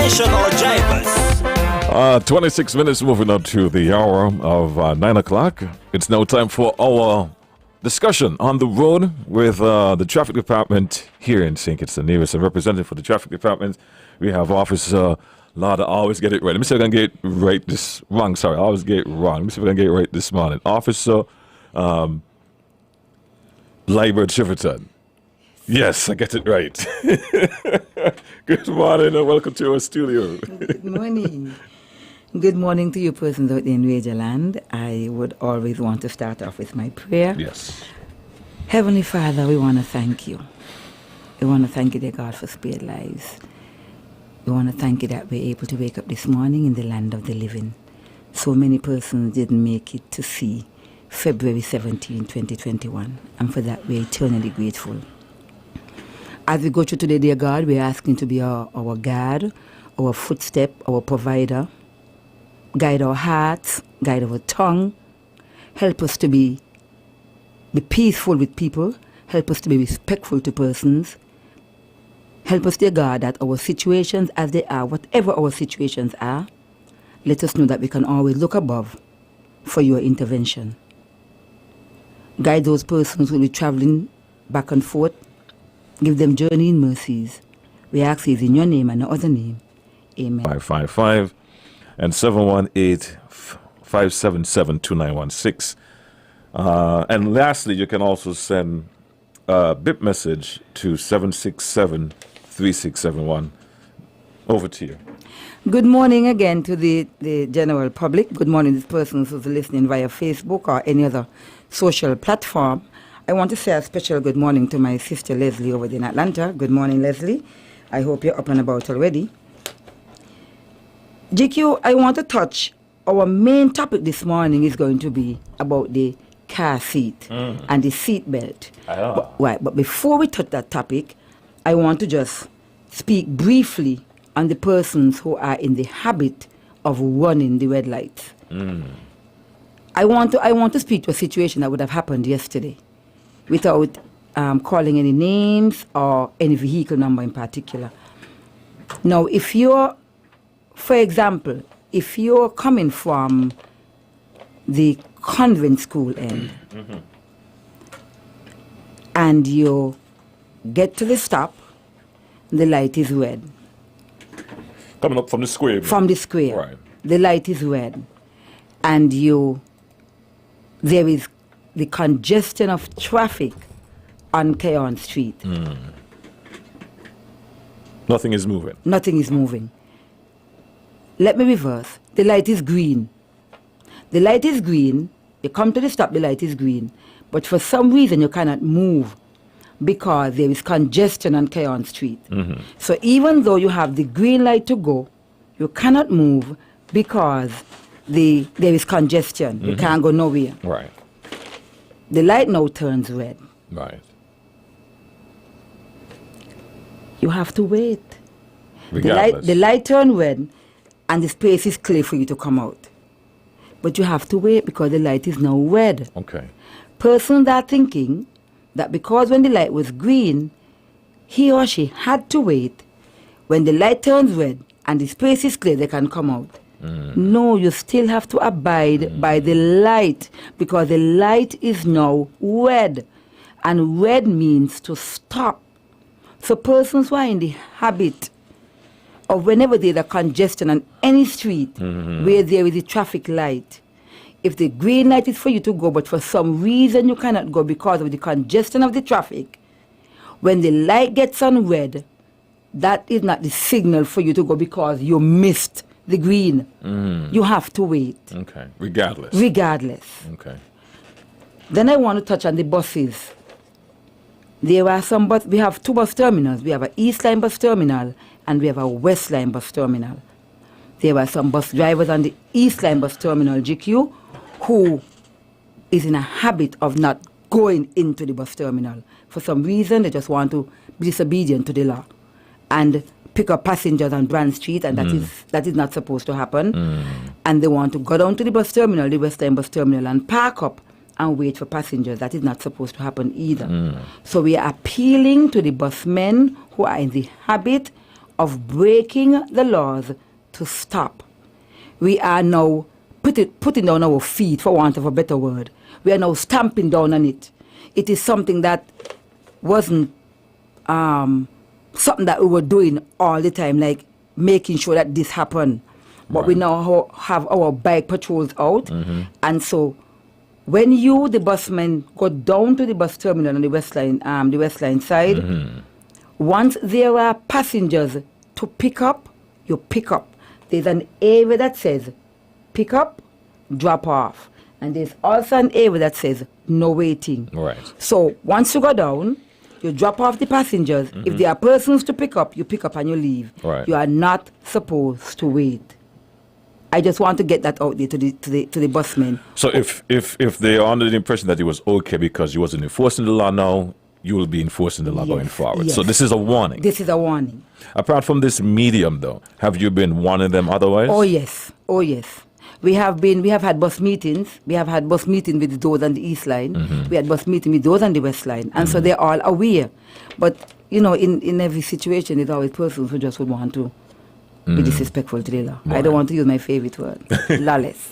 station or jivers. 26 minutes moving up to the hour of 9 o'clock. It's now time for our discussion on the road with the traffic department here in St. Kitts and Nevis. And representing for the traffic department, we have Officer Lord, I always get it right. Let me see if I can get it right this wrong. Sorry, I always get it wrong. Let me see if I can get it right this morning. Officer Liebert Chiverton. Yes, I get it right. Good morning and welcome to our studio. Good morning. Good morning to you persons out in Radio Land. I would always want to start off with my prayer. Yes. Heavenly Father, we want to thank you. We want to thank you, dear God, for spared lives. We want to thank you that we're able to wake up this morning in the land of the living. So many persons didn't make it to see February 17, 2021. And for that, we're eternally grateful. As we go through today, dear God, we're asking to be our guide, our footstep, our provider. Guide our hearts, guide our tongue. Help us to be peaceful with people. Help us to be respectful to persons. Help us, dear God, that our situations as they are, whatever our situations are, let us know that we can always look above for your intervention. Guide those persons who will be traveling back and forth. Give them journeying mercies. We ask these in your name and no other name. Amen. 555 and 718-577-2916. And lastly, you can also send a BIP message to 767-3671. Over to you. Good morning again to the general public. Good morning to persons who's listening via Facebook or any other social platform. I want to say a special good morning to my sister Leslie over in Atlanta. Good morning, Leslie. I hope you're up and about already. GQ, I want to touch, our main topic this morning is going to be about the car seat and the seat belt. But before we touch that topic, I want to just speak briefly on the persons who are in the habit of running the red lights. I want to speak to a situation that would have happened yesterday without calling any names or any vehicle number in particular. Now, if you're, for example, if you're coming from the convent school end and you get to the stop, the light is red. Coming up from the square. From the square. Right. The light is red. And there is the congestion of traffic on Keon Street. Nothing is moving. Nothing is moving. Let me reverse. The light is green. The light is green. You come to the stop, the light is green. But for some reason, you cannot move because there is congestion on Keon Street. So even though you have the green light to go, you cannot move because there is congestion. You can't go nowhere. Right. The light now turns red. Right. You have to wait. Regardless. The light turns red and the space is clear for you to come out. But you have to wait because the light is now red. Okay. Persons are thinking that because when the light was green, he or she had to wait. When the light turns red and the space is clear, they can come out. No, you still have to abide by the light because the light is now red. And red means to stop. So persons who are in the habit of whenever there's a congestion on any street where there is a traffic light, if the green light is for you to go, but for some reason you cannot go because of the congestion of the traffic, when the light gets on red, that is not the signal for you to go because you missed the green. You have to wait. Okay. Regardless. Okay. Then I want to touch on the buses. There are some bus. We have two bus terminals. We have an East Line bus terminal and we have a West Line bus terminal. There are some bus drivers on the East Line bus terminal, GQ, who is in a habit of not going into the bus terminal. For some reason, they just want to be disobedient to the law and pick up passengers on Brand Street, and that is not supposed to happen. And they want to go down to the bus terminal, the West Line bus terminal, and park up and wait for passengers. That is not supposed to happen either. So we are appealing to the busmen who are in the habit of breaking the laws to stop. We are now putting down our feet, for want of a better word. We are now stamping down on it. It is something that wasn't something that we were doing all the time, like making sure that this happened. But we now have our bike patrols out. And so when you, the busman, go down to the bus terminal on the West Line side, once there are passengers to pick up, you pick up. There's an area that says pick up, drop off. And there's also an area that says no waiting. Right. So once you go down, you drop off the passengers. If there are persons to pick up, you pick up and you leave. Right. You are not supposed to wait. I just want to get that out there to the busmen. So if they are under the impression that it was okay because you wasn't enforcing the law now, you will be enforcing the law going forward. Yes. So this is a warning. This is a warning. Apart from this medium, though, have you been warning them otherwise? Oh yes. We have had bus meetings. We have had bus meetings with those on the East Line. We had bus meetings with those on the West Line. And so they're all aware. But, you know, in every situation, there's always persons who just would want to be disrespectful to the law. I don't want to use my favorite word, lawless.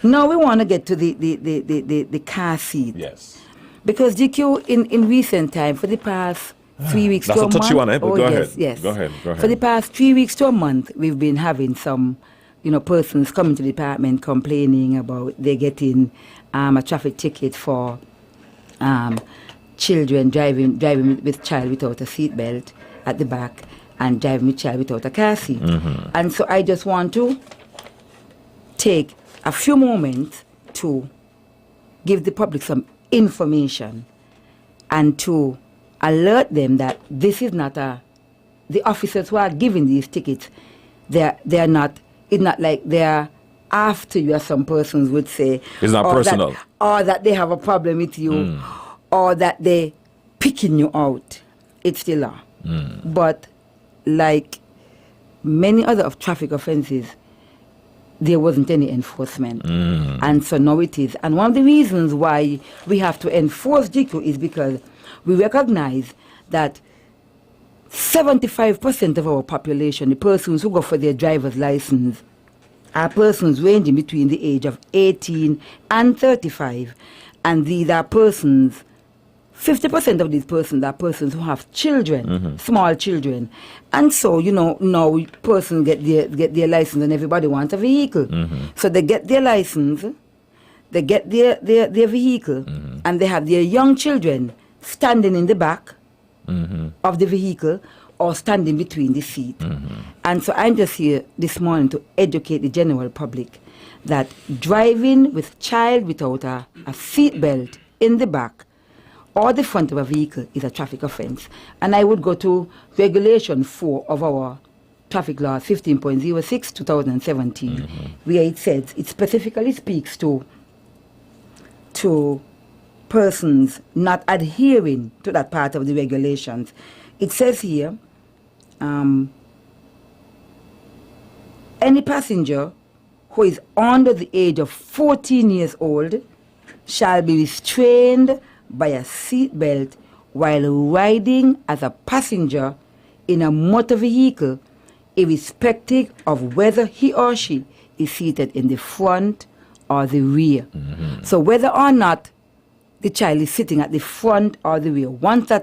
Now we want to get to the car seat. Yes. Because GQ, in recent time, for the past 3 weeks That's to a a touchy month. one, eh? But Oh, go yes, ahead. yes. Go ahead. For the past 3 weeks to a month, we've been having some, persons coming to the department complaining about they're getting a traffic ticket for children driving with child without a seatbelt at the back and driving with child without a car seat. And so I just want to take a few moments to give the public some information and to alert them that this is not the officers who are giving these tickets, they're not, it's not like they're after you, as some persons would say. It's not personal. Or that they have a problem with you, or that they're picking you out. It's the law. But like many other traffic offenses, there wasn't any enforcement. And so now it is. And one of the reasons why we have to enforce GQ is because we recognize that 75% of our population, the persons who go for their driver's license, are persons ranging between the age of 18 and 35. And these are persons, 50% of these persons are persons who have children, small children. And so, now persons get their license and everybody wants a vehicle. So they get their license, they get their vehicle, and they have their young children standing in the back of the vehicle or standing between the seat. And so I'm just here this morning to educate the general public that driving with child without a seat belt in the back or the front of a vehicle is a traffic offense. And I would go to Regulation 4 of our Traffic Law 15.06 2017, where it says, it specifically speaks to persons not adhering to that part of the regulations. It says here, any passenger who is under the age of 14 years old shall be restrained by a seat belt while riding as a passenger in a motor vehicle, irrespective of whether he or she is seated in the front or the rear. So whether or not the child is sitting at the front or the rear, once the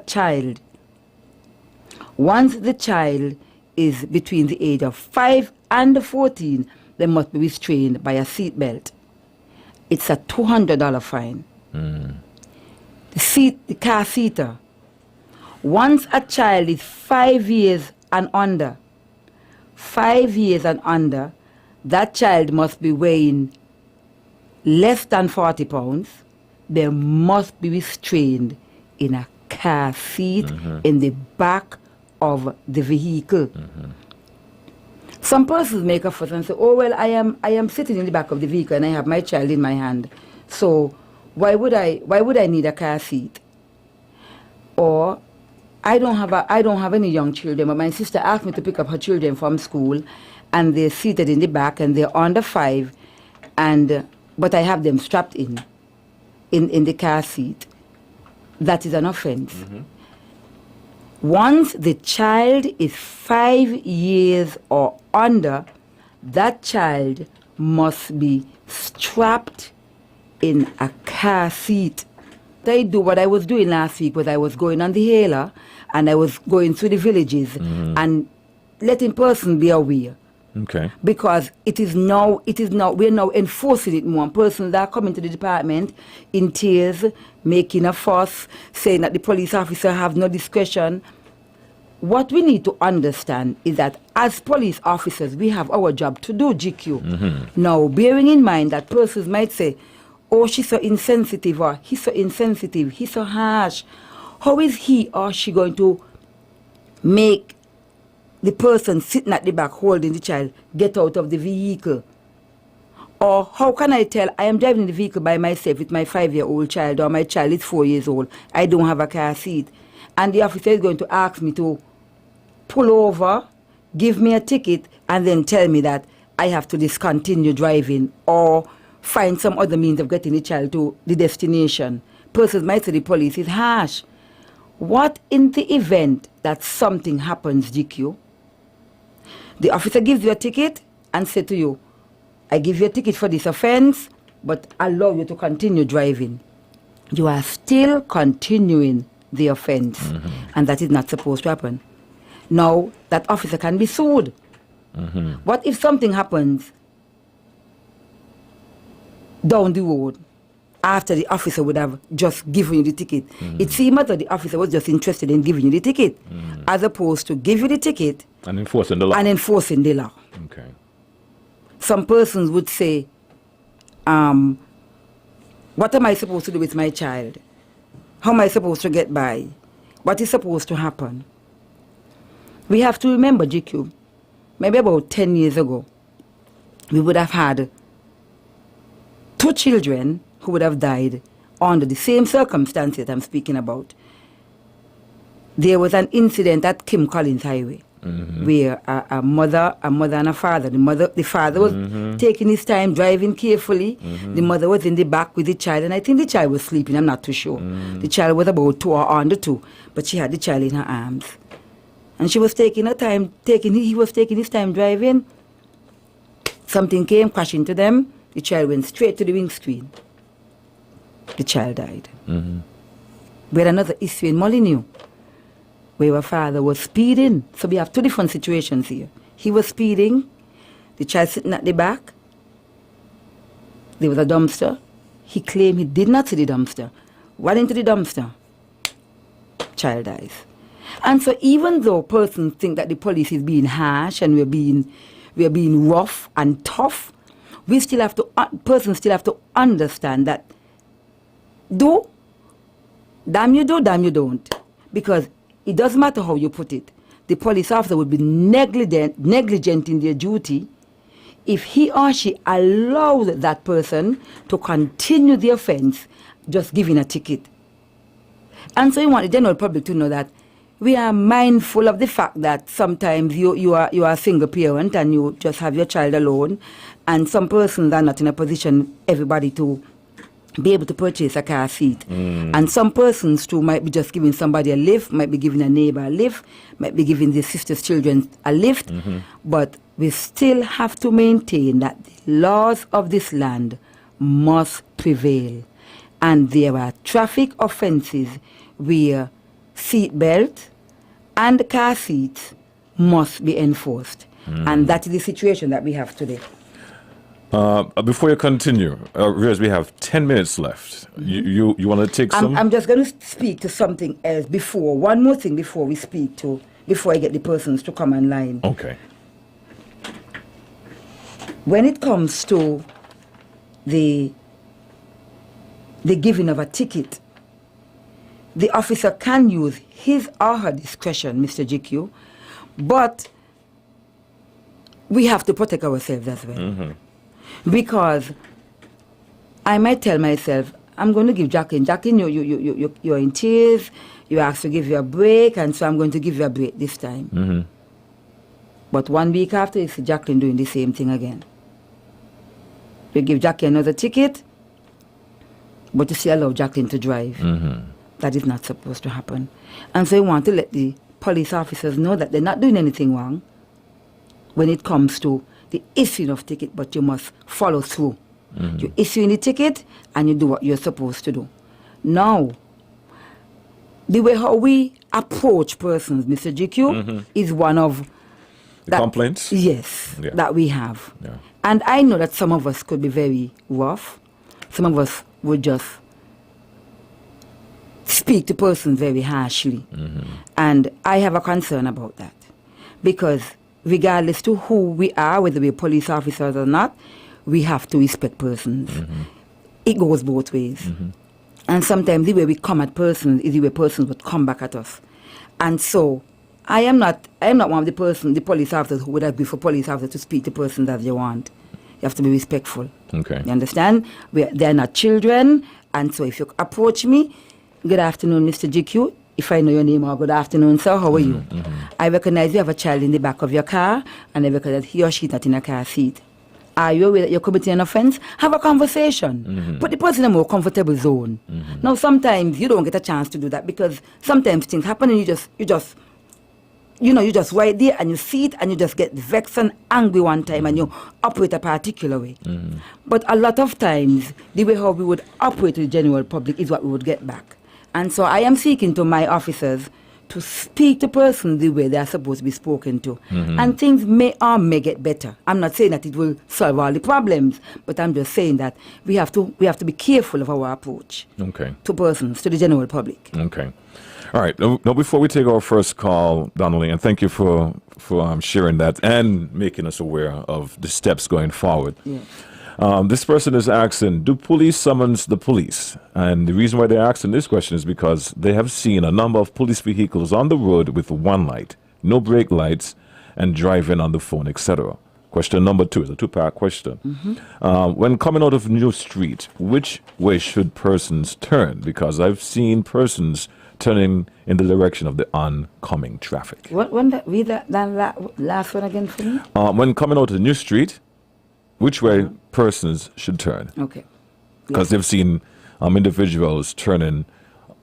child is between the age of 5 and 14, they must be restrained by a seat belt. It's a $200 fine. The car seater. Once a child is 5 years and under, that child must be weighing less than 40 pounds. They must be restrained in a car seat in the back of the vehicle. Some persons make a fuss and say, oh, well, I am sitting in the back of the vehicle and I have my child in my hand. So why would I need a car seat? Or I don't have any young children, but my sister asked me to pick up her children from school and they're seated in the back and they're under 5, but I have them strapped in the car seat. That is an offense. Once the child is 5 years or under, that child must be strapped in a car seat. I do what I was doing last week was I was going on the hailer and I was going through the villages and letting persons be aware. Okay. Because we're now enforcing it more. Persons that are coming to the department in tears, making a fuss, saying that the police officer have no discretion. What we need to understand is that as police officers, we have our job to do, GQ. Now, bearing in mind that persons might say, oh, she's so insensitive, or he's so insensitive, he's so harsh. How is he or she going to make the person sitting at the back holding the child get out of the vehicle? Or how can I tell I am driving the vehicle by myself with my 5-year-old child, or my child is 4 years old, I don't have a car seat, and the officer is going to ask me to pull over, give me a ticket, and then tell me that I have to discontinue driving or find some other means of getting the child to the destination. Persons might say the police is harsh. What in the event that something happens, GQ? The officer gives you a ticket and says to you, I give you a ticket for this offense, but allow you to continue driving. You are still continuing the offense, and that is not supposed to happen. Now, that officer can be sued. What if something happens down the road after the officer would have just given you the ticket? It seems that the officer was just interested in giving you the ticket, as opposed to give you the ticket And enforcing the law. Okay. Some persons would say, what am I supposed to do with my child? How am I supposed to get by? What is supposed to happen? We have to remember, GQ, maybe about 10 years ago, we would have had 2 children who would have died under the same circumstances I'm speaking about. There was an incident at Kim Collins Highway where a mother and a father, the father was taking his time, driving carefully. The mother was in the back with the child, and I think the child was sleeping, I'm not too sure. The child was about 2 or under 2, but she had the child in her arms. And she was taking her time, he was taking his time driving. Something came, crashed into them. The child went straight to the windscreen. The child died. We had another issue in Molyneux, where our father was speeding. So we have 2 different situations here. He was speeding, the child sitting at the back. There was a dumpster. He claimed he did not see the dumpster. Ran into the dumpster. Child dies. And so even though persons think that the police is being harsh and we're being rough and tough, persons still have to understand that damn you do, damn you don't. Because it doesn't matter how you put it. The police officer would be negligent in their duty if he or she allows that person to continue the offense, just giving a ticket. And so you want the general public to know that we are mindful of the fact that sometimes you are a single parent and you just have your child alone, and some persons are not in a position, everybody, to be able to purchase a car seat. And some persons too might be just giving somebody a lift, might be giving a neighbor a lift, might be giving their sister's children a lift. But we still have to maintain that the laws of this land must prevail. And there are traffic offenses where seat belt and car seats must be enforced. And that is the situation that we have today. Before you continue, Riaz, we have 10 minutes left. You want to take some? I'm just going to speak to something else one more thing before I get the persons to come online. Okay. When it comes to the giving of a ticket, the officer can use his or her discretion, Mr. GQ, but we have to protect ourselves as well. Because I might tell myself, I'm going to give Jacqueline, you're in tears, you asked to give you a break, and so I'm going to give you a break this time. But 1 week after, you see Jacqueline doing the same thing again. You give Jackie another ticket, but you still allow Jacqueline to drive. That is not supposed to happen. And so you want to let the police officers know that they're not doing anything wrong when it comes to the issuing of ticket, but you must follow through. You issue the ticket and you do what you're supposed to do. Now, the way how we approach persons, Mr. GQ, is one of The complaints? Yes, Yeah. that we have. Yeah. And I know that some of us could be very rough. Some of us would just speak to persons very harshly. And I have a concern about that. Because regardless to who we are, whether we're police officers or not, we have to respect persons. It goes both ways. And sometimes the way we come at persons is the way persons would come back at us. And so I am not one of the police officers who would agree for police officers to speak to persons as they want. You have to be respectful. Okay. You understand? They're not children, and so if you approach me, good afternoon, Mr. GQ. If I know your name, or good afternoon, sir, how are you? I recognize you have a child in the back of your car, and I recognize he or she is not in a car seat. Are you aware that you're committing an offense? Have a conversation. Put the person in a more comfortable zone. Now, sometimes you don't get a chance to do that because sometimes things happen and you just right there and you see it and you just get vexed and angry one time and you operate a particular way. But a lot of times, the way how we would operate with the general public is what we would get back. And so I am seeking to my officers to speak to persons the way they are supposed to be spoken to. And things may get better. I'm not saying that it will solve all the problems, but I'm just saying that we have to be careful of our approach to persons, to the general public. Okay. All right. Now, before we take our first call, Donnelly, and thank you for sharing that and making us aware of the steps going forward. Yeah. This person is asking, do police summons the police? And the reason why they're asking this question is because they have seen a number of police vehicles on the road with one light, no brake lights, and driving on the phone, etc. Question number 2 is a two-part question. When coming out of New Street, which way should persons turn? Because I've seen persons turning in the direction of the oncoming traffic. Read that last one again for me. When coming out of New Street, which way persons should turn? Okay. Because they've seen individuals turning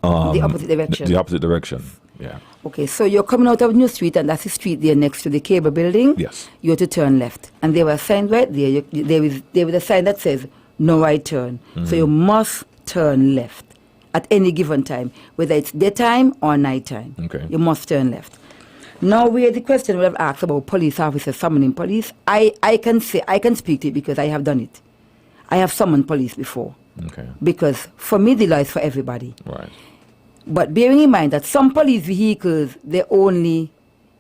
the opposite direction. The opposite direction. Yeah. Okay, so you're coming out of New Street, and that's the street there next to the cable building. Yes. You have to turn left, and there was a sign right there. There was a sign that says no right turn. So you must turn left at any given time, whether it's daytime or nighttime. Okay. You must turn left. Now, where the question we have asked about police officers summoning police, I can speak to it because I have done it. I have summoned police before. Okay. Because for me, the law is for everybody. Right. But bearing in mind that some police vehicles, they're only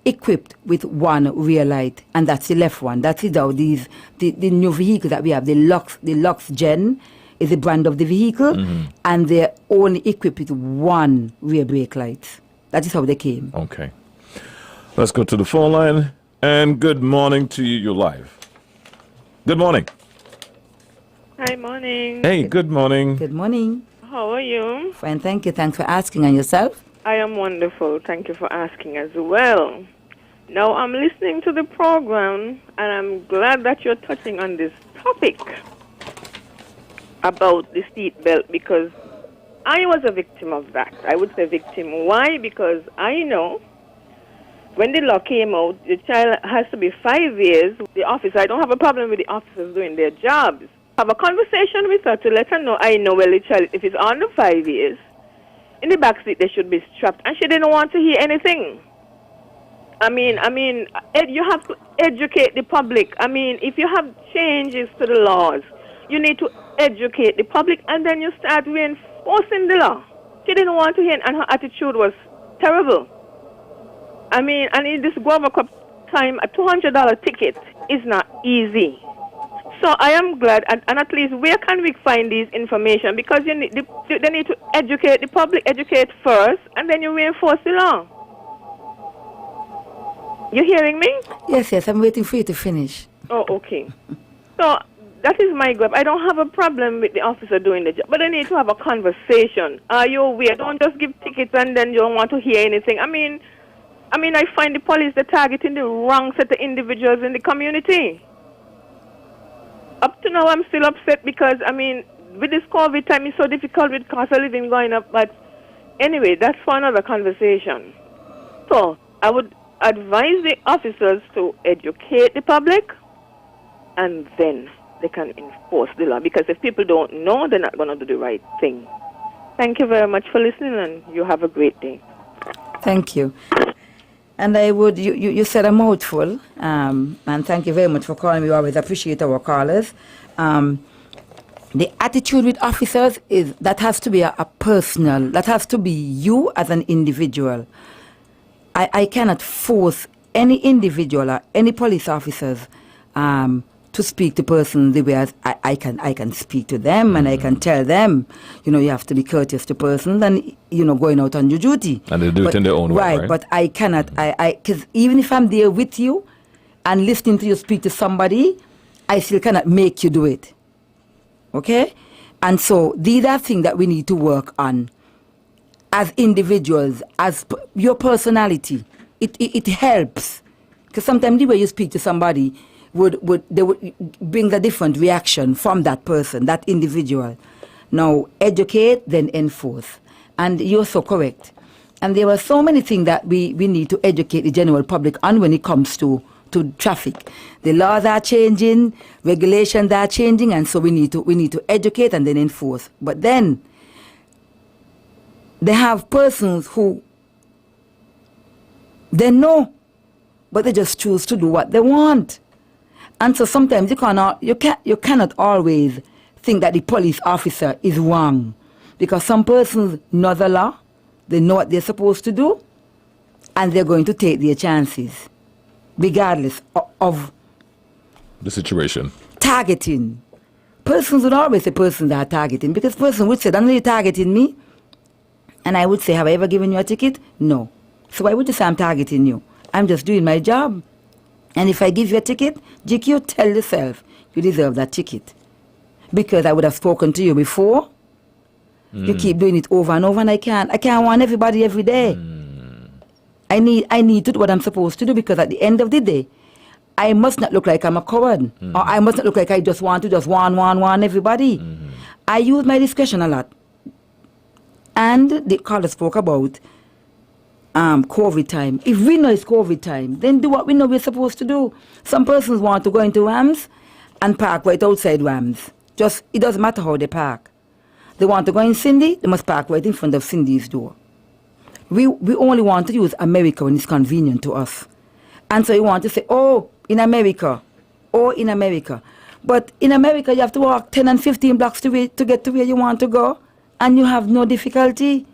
equipped with one rear light, and that's the left one. That's it now. The new vehicle that we have, the Lux Gen is the brand of the vehicle, and they're only equipped with one rear brake light. That is how they came. Okay. Let's go to the phone line. And good morning to you. You're live. Good morning. Hi, morning. Hey, good morning. Good morning. How are you? Fine, thank you. Thanks for asking. And yourself? I am wonderful. Thank you for asking as well. Now, I'm listening to the program, and I'm glad that you're touching on this topic about the seat belt, because I was a victim of that. I would say victim. Why? Because I know when the law came out, the child has to be 5 years. The officer, I don't have a problem with the officers doing their jobs. Have a conversation with her to let her know, I know, well, the child, if it's under 5 years, in the back seat, they should be strapped. And she didn't want to hear anything. You have to educate the public. If you have changes to the laws, you need to educate the public, and then you start reinforcing the law. She didn't want to hear, and her attitude was terrible. And in this Guava Cup time, a $200 ticket is not easy. So I am glad, and at least where can we find these information? Because they need to educate the public, educate first, and then you reinforce the law. You hearing me? Yes, I'm waiting for you to finish. Oh, okay. So that is my gripe. I don't have a problem with the officer doing the job, but I need to have a conversation. Are you aware? Don't just give tickets and then you don't want to hear anything. I find the police, they're targeting the wrong set of individuals in the community. Up to now, I'm still upset because, with this COVID time, it's so difficult with cost of living going up. But anyway, that's for another conversation. So I would advise the officers to educate the public, and then they can enforce the law. Because if people don't know, they're not going to do the right thing. Thank you very much for listening, and you have a great day. Thank you. And I would, you said a mouthful, and thank you very much for calling. We always appreciate our callers. The attitude with officers is that has to be a personal, that has to be you as an individual. I cannot force any individual or any police officers to speak to persons the way as I can speak to them, and I can tell them, you have to be courteous to persons and, going out on your duty. And they do it in their own way, right? But I cannot, because even if I'm there with you and listening to you speak to somebody, I still cannot make you do it. Okay? And so these are things that we need to work on as individuals, as your personality. It helps. Because sometimes the way you speak to somebody would bring a different reaction from that person, that individual. Now, educate, then enforce. And you're so correct. And there were so many things that we need to educate the general public on when it comes to traffic. The laws are changing, regulations are changing, and so we need to educate and then enforce. But then they have persons who they know, but they just choose to do what they want. And so sometimes you cannot always think that the police officer is wrong, because some persons know the law, they know what they're supposed to do, and they're going to take their chances, regardless of the situation. Targeting. Persons would always say persons are targeting, because person would say, "Don't you targeting me?" And I would say, "Have I ever given you a ticket?" No. So why would you say I'm targeting you? I'm just doing my job. And if I give you a ticket, GQ, tell yourself you deserve that ticket. Because I would have spoken to you before. You keep doing it over and over, and I can't want everybody every day. I need to do what I'm supposed to do, because at the end of the day, I must not look like I'm a coward. Or I must not look like I just want to want everybody. I use my discretion a lot. And the caller spoke about COVID time. If we know it's COVID time, then do what we know we're supposed to do. Some persons want to go into Rams and park right outside Rams. It doesn't matter how they park. They want to go in Cindy, they must park right in front of Cindy's door. We only want to use America when it's convenient to us. And so you want to say, in America. But in America, you have to walk 10 and 15 blocks to get to where you want to go, and you have no difficulty.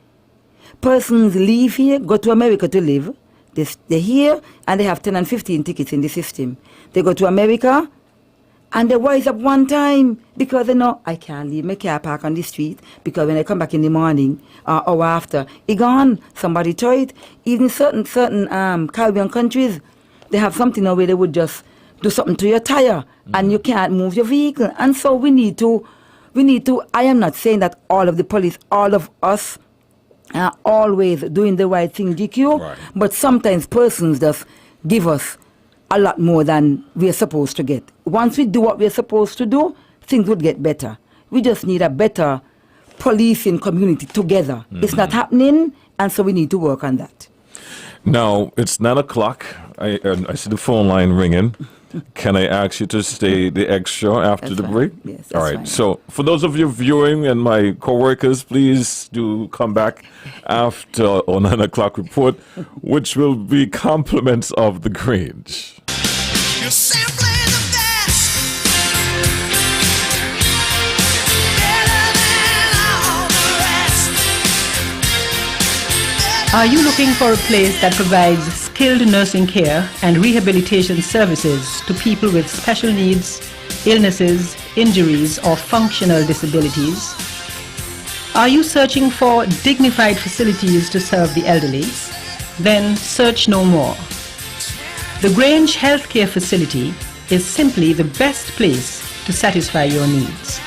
Persons leave here, go to America to live. They're here, and they have 10 and 15 tickets in the system. They go to America, and they wise up one time, because they know, I can't leave my car park on the street, because when I come back in the morning or after, it's gone. Somebody took it. Even certain Caribbean countries, they have something where they would just do something to your tire, and you can't move your vehicle. And so we need to, I am not saying that all of the police, all of us, are always doing the right thing, GQ, right. But sometimes persons just give us a lot more than we're supposed to get. Once we do what we're supposed to do, things would get better. We just need a better policing community together. It's not happening, and so we need to work on that. Now, it's 9 o'clock. I see the phone line ringing. Can I ask you to stay the extra after That's the fine. break? Yes, that's All right. fine. So, for those of you viewing and my co-workers, please do come back after our 9 o'clock report, which will be compliments of the Grange. You're simply the best. Better than all the rest. Are you looking for a place that provides skilled nursing care and rehabilitation services to people with special needs, illnesses, injuries, or functional disabilities? Are you searching for dignified facilities to serve the elderly? Then search no more. The Grange Healthcare Facility is simply the best place to satisfy your needs.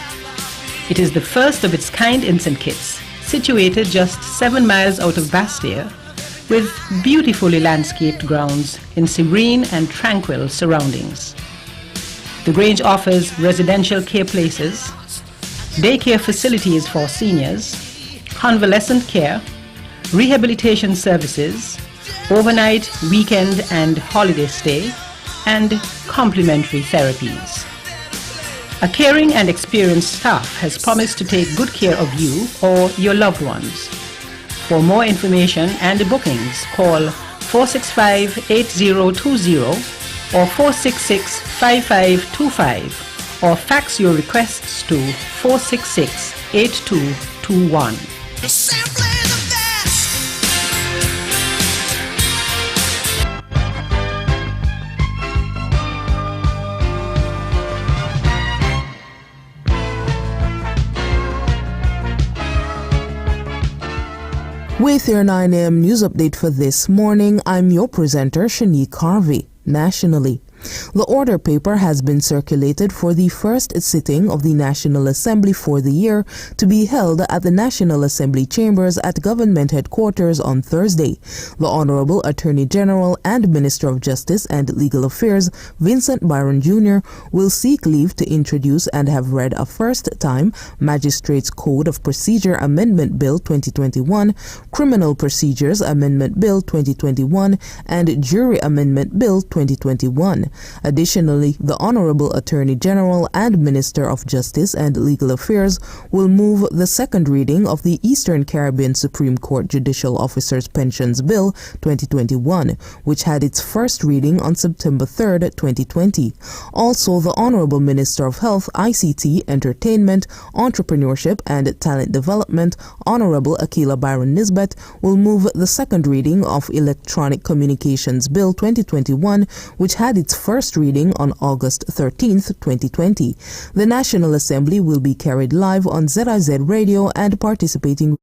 It is the first of its kind in St. Kitts, situated just 7 miles out of Bastia, with beautifully landscaped grounds in serene and tranquil surroundings. The Grange offers residential care places, daycare facilities for seniors, convalescent care, rehabilitation services, overnight, weekend, and holiday stay, and complimentary therapies. A caring and experienced staff has promised to take good care of you or your loved ones. For more information and bookings, call 465-8020 or 466-5525 or fax your requests to 466-8221. You're simply the best. With your 9 a.m. news update for this morning, I'm your presenter, Shanique Harvey. Nationally, the order paper has been circulated for the first sitting of the National Assembly for the year to be held at the National Assembly Chambers at Government Headquarters on Thursday. The Honorable Attorney General and Minister of Justice and Legal Affairs, Vincent Byron Jr., will seek leave to introduce and have read a first-time Magistrates Code of Procedure Amendment Bill 2021, Criminal Procedures Amendment Bill 2021, and Jury Amendment Bill 2021. Additionally, the Honorable Attorney General and Minister of Justice and Legal Affairs will move the second reading of the Eastern Caribbean Supreme Court Judicial Officers Pensions Bill 2021, which had its first reading on September 3, 2020. Also, the Honorable Minister of Health, ICT, Entertainment, Entrepreneurship and Talent Development, Honorable Akila Byron Nisbet, will move the second reading of Electronic Communications Bill 2021, which had its first reading on August 13, 2020. The National Assembly will be carried live on ZIZ Radio and participating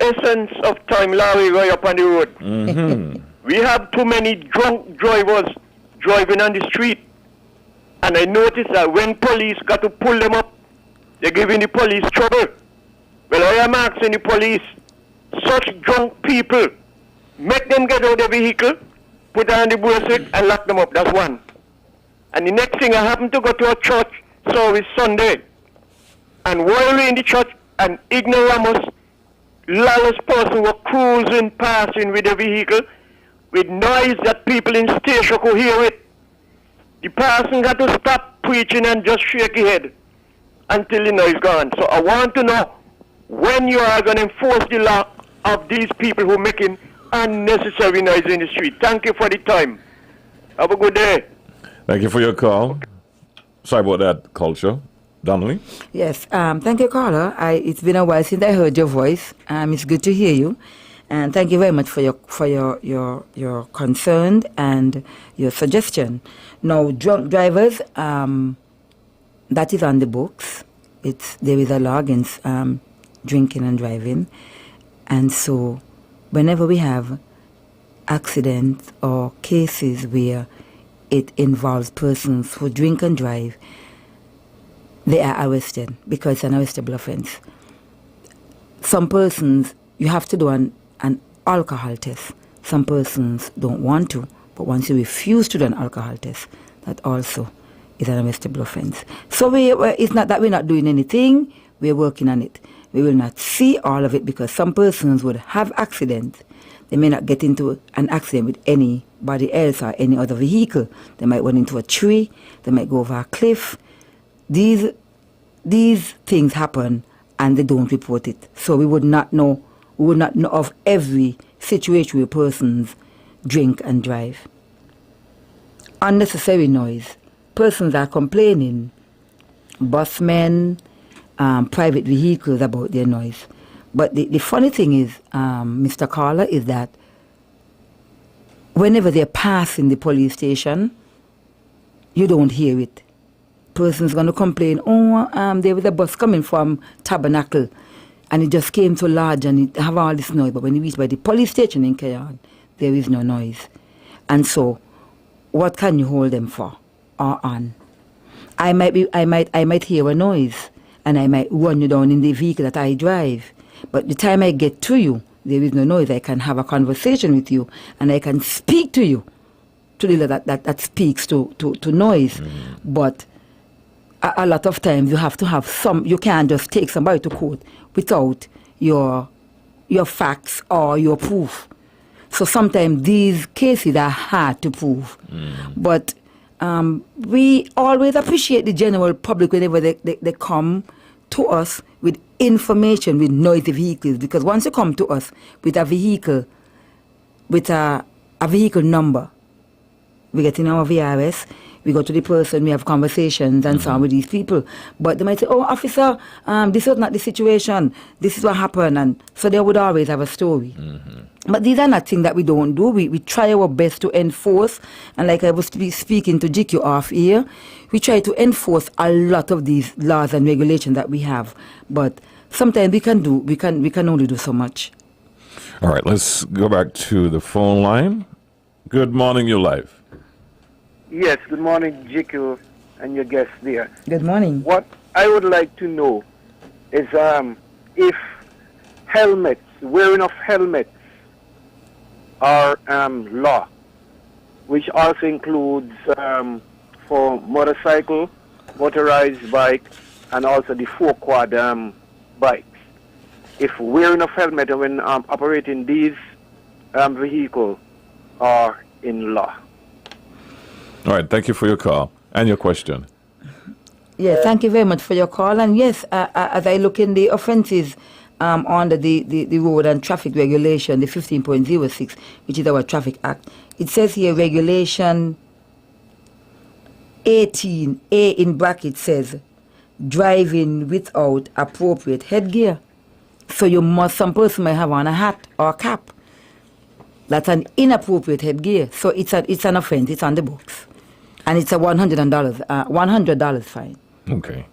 essence of time, Larry, right up on the road. We have too many drunk drivers driving on the street. And I noticed that when police got to pull them up, they're giving the police trouble. Well, I am asking the police, such drunk people, make them get out of the vehicle, put on the bracelet, and lock them up. That's one. And the next thing, I happened to go to a church service Sunday. And while we're in the church, an ignoramus, lawless person was cruising, passing with a vehicle with noise that people in station could hear it. The person got to stop preaching and just shake his head until the noise gone. So I want to know when you are going to enforce the law of these people who are making unnecessary noise in the street. Thank you for the time. Have a good day. Thank you for your call. Sorry about that, Culture. Donnelly? Yes, thank you, caller. It's been a while since I heard your voice. It's good to hear you. And thank you very much for your concern and your suggestion. Now, drunk drivers, that is on the books. There is a law against drinking and driving. And so whenever we have accidents or cases where it involves persons who drink and drive, they are arrested because it's an arrestable offense. Some persons, you have to do an alcohol test. Some persons don't want to, but once you refuse to do an alcohol test, that also is an arrestable offense. So it's not that we're not doing anything, we're working on it. We will not see all of it because some persons would have accidents. They may not get into an accident with anybody else or any other vehicle. They might run into a tree, they might go over a cliff. These things happen and they don't report it. So we would not know of every situation where persons drink and drive. Unnecessary noise. Persons are complaining, busmen, private vehicles about their noise. But the funny thing is, Mr. Caller, is that whenever they're passing the police station, you don't hear it. Person's going to complain, there was a bus coming from Tabernacle and it just came so large and it have all this noise. But when you reach by the police station in Kayan, there is no noise. And so, what can you hold them for or on? I might hear a noise and I might run you down in the vehicle that I drive. But the time I get to you, there is no noise. I can have a conversation with you and I can speak to you to the level that speaks to noise. But a lot of times you have to have you can't just take somebody to court without your facts or your proof. So sometimes these cases are hard to prove. But we always appreciate the general public whenever they come to us with information with noisy vehicles, because once you come to us with a vehicle, with a vehicle number, we get in our VRS, we go to the person, we have conversations and so on with these people. But they might say, officer, this was not the situation, this is what happened. And so they would always have a story. But these are not things that we don't do. We try our best to enforce. And like I was speaking to GQ off here, we try to enforce a lot of these laws and regulations that we have. But sometimes we can only do so much. All right, let's go back to the phone line. Good morning, you're live. Yes, good morning, GQ and your guests there. Good morning. What I would like to know is if helmets, wearing of helmets are law, which also includes for motorcycle, motorized bike, and also the four-quad bikes. If wearing of helmet when operating these vehicles are in law. All right, thank you for your call and your question. Yeah, thank you very much for your call. And yes, as I look in the offences under the Road and Traffic Regulation, the 15.06, which is our Traffic Act, it says here Regulation 18, A in bracket says, driving without appropriate headgear. So some person might have on a hat or a cap. That's an inappropriate headgear. So it's an offense. It's on the books. And it's a $100 fine. Okay.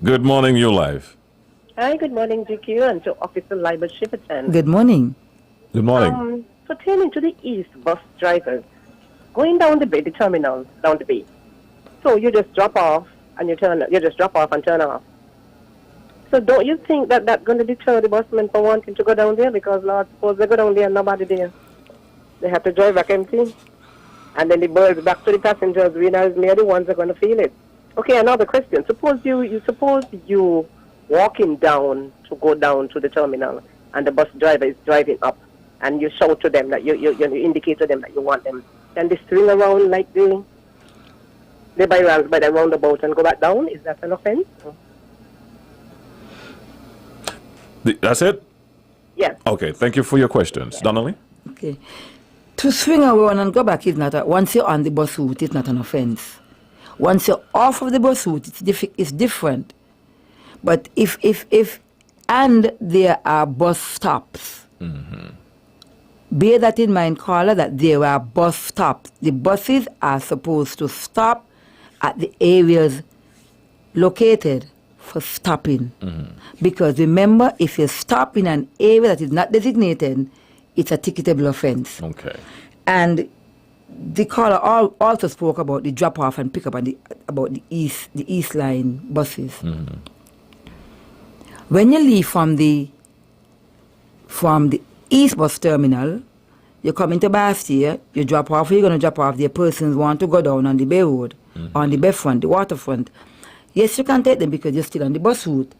Good morning, you're live. Hi, good morning, GQ, and to Officer Libel Shipperton. Good morning. Good morning. Pertaining to the East bus drivers, going down the bay, the terminal, down the bay. So you just drop off and you just drop off and turn off. So don't you think that that's going to deter the busmen from wanting to go down there? Because, Lord, suppose they go down there and nobody there. They have to drive back empty. And then the birds back to the passengers, we are the ones that are going to feel it. Okay, another question. Suppose you walking down to go down to the terminal and the bus driver is driving up and you shout to them that you indicate to them that you want them. Can they swing around like they by the roundabout and go back down? Is that an offense? That's it? Yes. Okay, thank you for your questions. Donnelly? Okay. To swing around and go back is not once you're on the bus route, it's not an offense. Once you're off of the bus route, it's different. But if there are bus stops, bear that in mind, caller, that there are bus stops. The buses are supposed to stop at the areas located for stopping. Because remember, if you stop in an area that is not designated, it's a ticketable offense. Okay. And the caller also spoke about the drop-off and pick-up and about the East Line buses. When you leave from the East Bus Terminal, you come into Bastille, you drop off, you're going to drop off the persons want to go down on the Bay Road, on the Bayfront, the waterfront. Yes, you can take them because you're still on the bus route.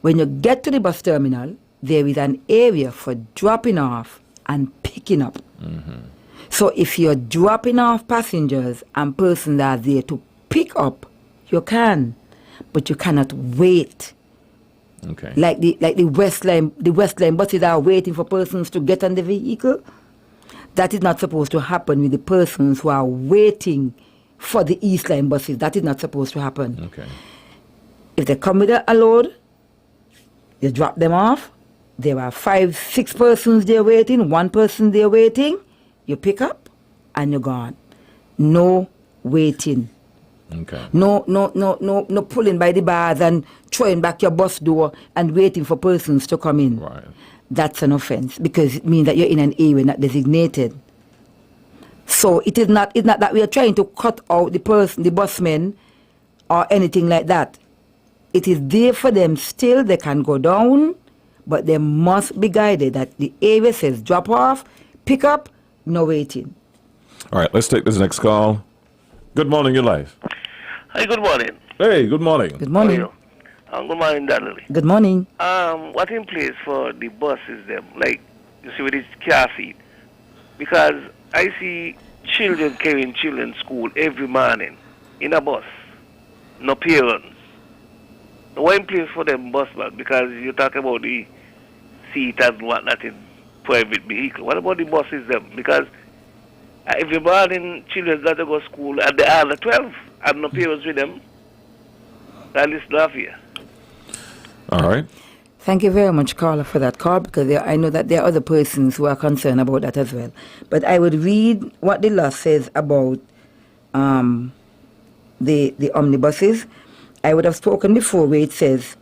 When you get to the bus terminal, there is an area for dropping off and picking up. So if you're dropping off passengers and persons are there to pick up, you can, but you cannot wait. Okay. Like the West Line buses are waiting for persons to get on the vehicle. That is not supposed to happen with the persons who are waiting for the East Line buses. That is not supposed to happen. Okay. If they come with a load, you drop them off. There are 5-6 persons there waiting, 1 person there waiting. You pick up and you're gone. No waiting. Okay. No pulling by the bars and throwing back your bus door and waiting for persons to come in. Right. That's an offense because it means that you're in an area not designated. So it's not that we are trying to cut out the busmen or anything like that. It is there for them still. They can go down, but they must be guided that the area says drop off, pick up, no waiting. All right, let's take this next call. Good morning, you're live. Hi, good morning. Hey, good morning. Good morning. How are you? Good morning, Donnelly. Good morning. What in place for the buses them? Like, you see with this car seat? Because I see children carrying children to school every morning in a bus. No parents. What in place for them bus back? Because you talk about the seat and whatnot in private vehicle. What about the buses them? Because every morning children got to go to school at the hour 12 and no parents with them. That is not here. All right. Thank you very much, caller, for that call, because I know that there are other persons who are concerned about that as well. But I would read what the law says about the omnibuses. I would have spoken before where it says,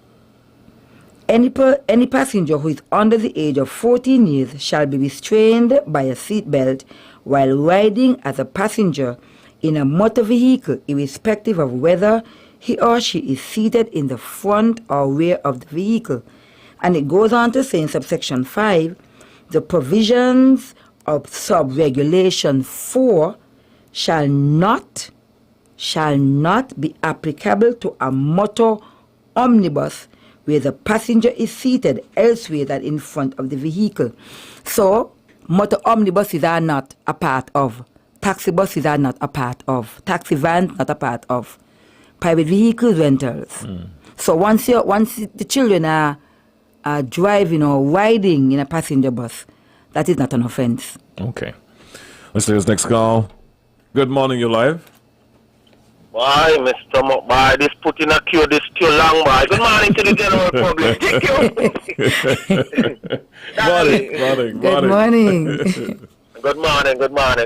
any passenger who is under the age of 14 years shall be restrained by a seat belt while riding as a passenger in a motor vehicle, irrespective of whether he or she is seated in the front or rear of the vehicle. And it goes on to say in subsection 5, the provisions of sub-regulation 4 shall not be applicable to a motor omnibus where the passenger is seated elsewhere than in front of the vehicle. So, motor omnibuses are not a part of. Taxi buses are not a part of. Taxi vans not a part of. Private vehicle rentals. So once the children are driving or riding in a passenger bus, that is not an offense. Okay. Let's take this next call. Good morning, you're live. Why, Mr. Mokbai, this put in a queue, this too long, boy. Good morning to the general public. Thank you. Morning. Good morning.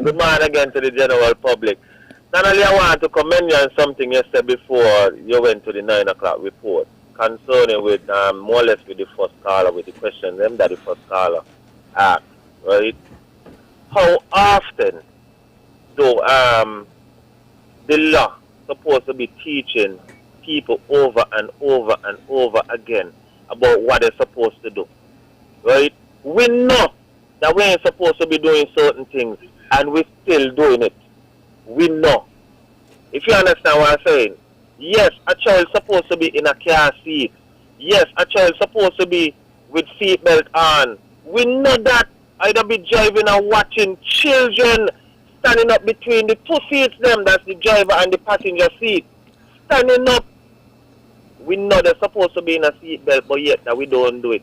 Good morning again to the general public. Not only I want to commend you on something you said before you went to the 9 o'clock report. concerning with more or less with the first caller, with the question them that the first caller asked, right? How often do the law supposed to be teaching people over and over and over again about what they're supposed to do, right? We know that we ain't supposed to be doing certain things, and we're still doing it. We know. If you understand what I'm saying, yes, a child supposed to be in a car seat. Yes, a child supposed to be with seatbelt on. We know that. Either be driving and watching children standing up between the two seats them, that's the driver and the passenger seat. Standing up. We know they're supposed to be in a seatbelt, but yet that we don't do it.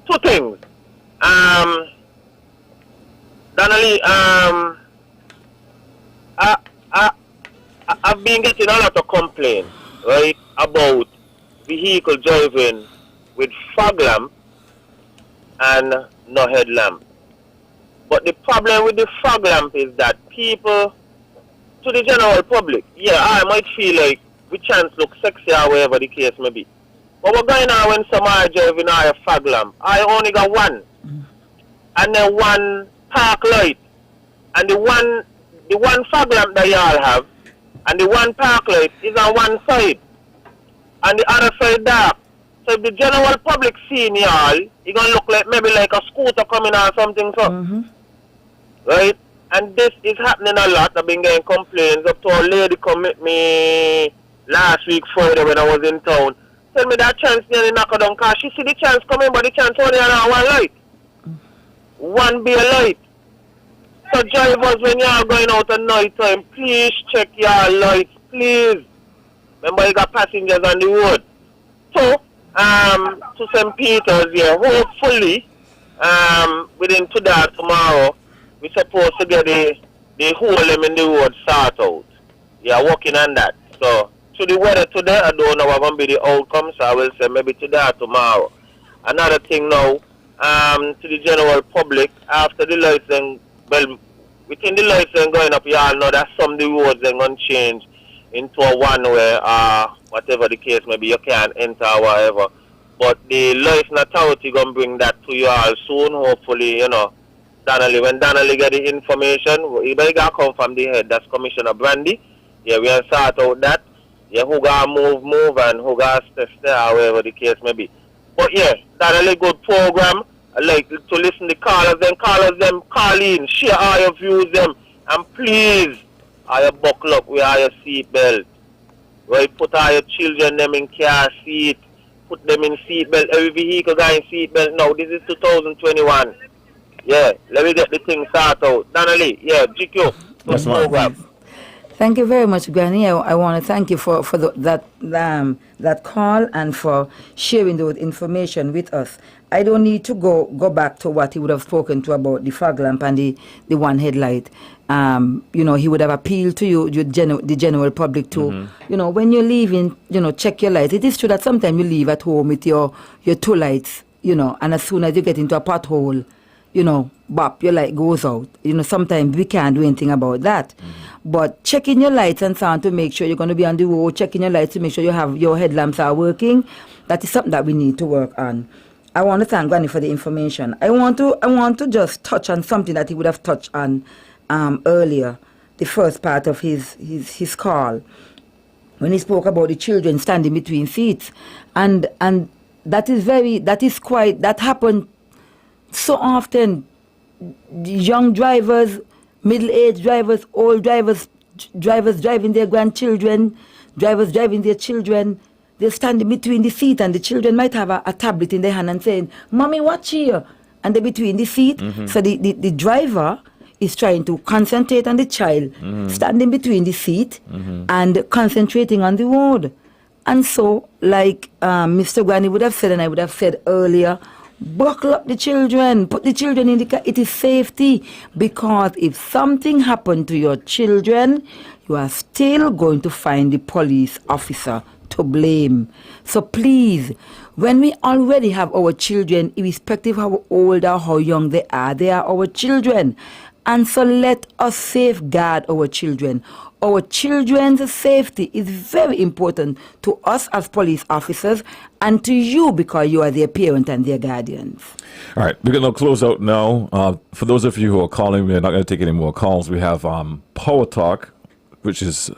Two things. Donnelly, I've been getting a lot of complaints, right, about vehicle driving with fog lamp and no headlamp. But the problem with the fog lamp is that people, to the general public, yeah, I might feel like we chance look sexy or whatever the case may be. But what's going on when some are driving a fog lamp? I only got one. And then one park light. And the one fog lamp that y'all have, and the one park light is on one side. And the other side dark. So if the general public seeing y'all, it's going to look like maybe like a scooter coming or something so. Right? And this is happening a lot. I've been getting complaints. Up to a lady come with me last week Friday when I was in town. Tell me that chance nearly knock her down because she see the chance coming, but the chance only on one light. One be a light. So drivers, when you are going out at night time, please check your lights, please. Remember you got passengers on the road. So, to St. Peter's here, hopefully, within today, tomorrow, we're supposed to get the hole in the road sort out. Yeah, working on that. So, to the weather today, I don't know what going to be the outcome, so I will say maybe today or tomorrow. Another thing now, to the general public, after the lights, then, well, within the lights then going up, you all know that some of the roads then going to change into a one-way, whatever the case may be, you can't enter or whatever. But the licensing authority going to bring that to you all soon, hopefully, you know. Donnelly, when Donnelly get the information, he better come from the head, that's Commissioner Brandy. Yeah, we have sort out that. Yeah, who got move, and who got stay, or whatever the case may be. But yeah, Donnelly good program. I like to listen to callers, them call in, share all your views, them, and please, all your buckle up with all your seatbelt. Right, put all your children them in car seat, put them in seatbelt. Every vehicle got in seatbelt now. This is 2021. Yeah, let me get the thing started out. Donnelly, yeah, GQ, yes, program. Thank you very much, Granny. I want to thank you for that call and for sharing the information with us. I don't need to go back to what he would have spoken to about the fog lamp and the one headlight. You know, he would have appealed to you, the general public to, you know, when you're leaving, you know, check your lights. It is true that sometimes you leave at home with your two lights, you know, and as soon as you get into a pothole, you know, bop, your light goes out. You know, sometimes we can't do anything about that. But checking your lights and so on to make sure you're going to be on the road, checking your lights to make sure your headlamps are working, that is something that we need to work on. I want to thank Granny for the information. I want to just touch on something that he would have touched on earlier, the first part of his call, when he spoke about the children standing between seats, and that happened so often. Young drivers, middle-aged drivers, old drivers driving their grandchildren, drivers driving their children. They're standing between the seat, and the children might have a tablet in their hand and saying, "Mommy, watch here." And they're between the seat. So the driver is trying to concentrate on the child, standing between the seat and concentrating on the road. And so, like Mr. Granny would have said, and I would have said earlier, buckle up the children, put the children in the car. It is safety, because if something happened to your children, you are still going to find the police officer to blame. So please, when we already have our children, irrespective of how old or how young they are our children. And so let us safeguard our children. Our children's safety is very important to us as police officers and to you because you are their parent and their guardians. All right, we're going to close out now. For those of you who are calling, we're not going to take any more calls. We have Power Talk, which is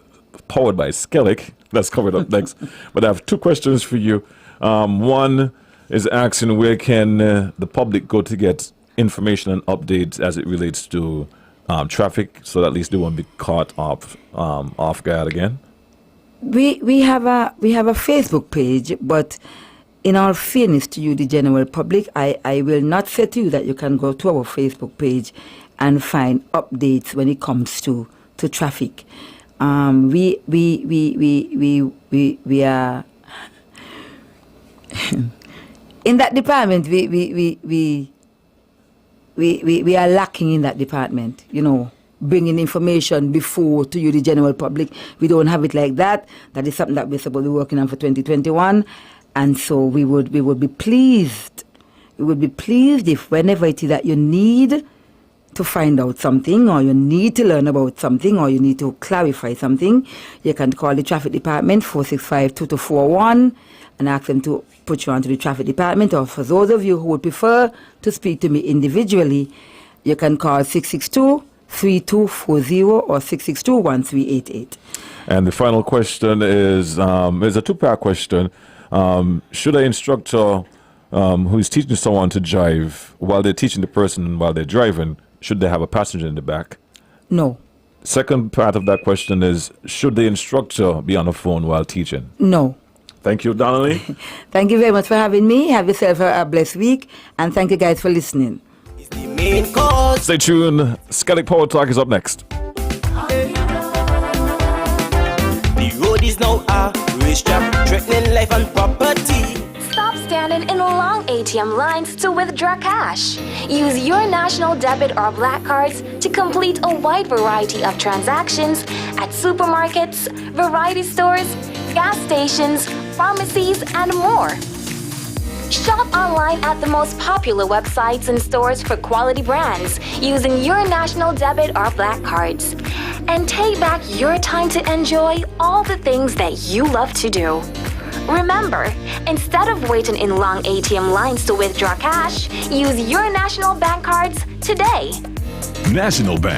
powered by Skellig. That's covered up next. But I have two questions for you. One is asking where can the public go to get information and updates as it relates to traffic, so that at least they won't be caught off guard again. We have a Facebook page, but in all fairness to you, the general public, I will not say to you that you can go to our Facebook page and find updates when it comes to traffic. We are in that department. We are lacking in that department, bringing information before to you, the general public. We don't have it like that. That is something that we're supposed to be working on for 2021. And so we would be pleased. We would be pleased if whenever it is that you need to find out something, or you need to learn about something, or you need to clarify something, you can call the traffic department 465-2241 and ask them to put you onto the traffic department. Or for those of you who would prefer to speak to me individually, you can call 662-3240 or 662-1388. And the final question is a two-part question. Should an instructor who is teaching someone to drive, while they're teaching the person while they're driving, should they have a passenger in the back? No. Second part of that question is, should the instructor be on the phone while teaching? No. Thank you, Donnelly. Thank you very much for having me. Have yourself a blessed week, and thank you guys for listening. Stay tuned. Skellig Power Talk is up next. The road is now a racetrack, threatening life and property. Stop standing in long ATM lines to withdraw cash. Use your national debit or black cards to complete a wide variety of transactions at supermarkets, variety stores, gas stations, pharmacies, and more. Shop online at the most popular websites and stores for quality brands using your national debit or black cards. And take back your time to enjoy all the things that you love to do. Remember, instead of waiting in long ATM lines to withdraw cash, use your National Bank cards today. National Bank.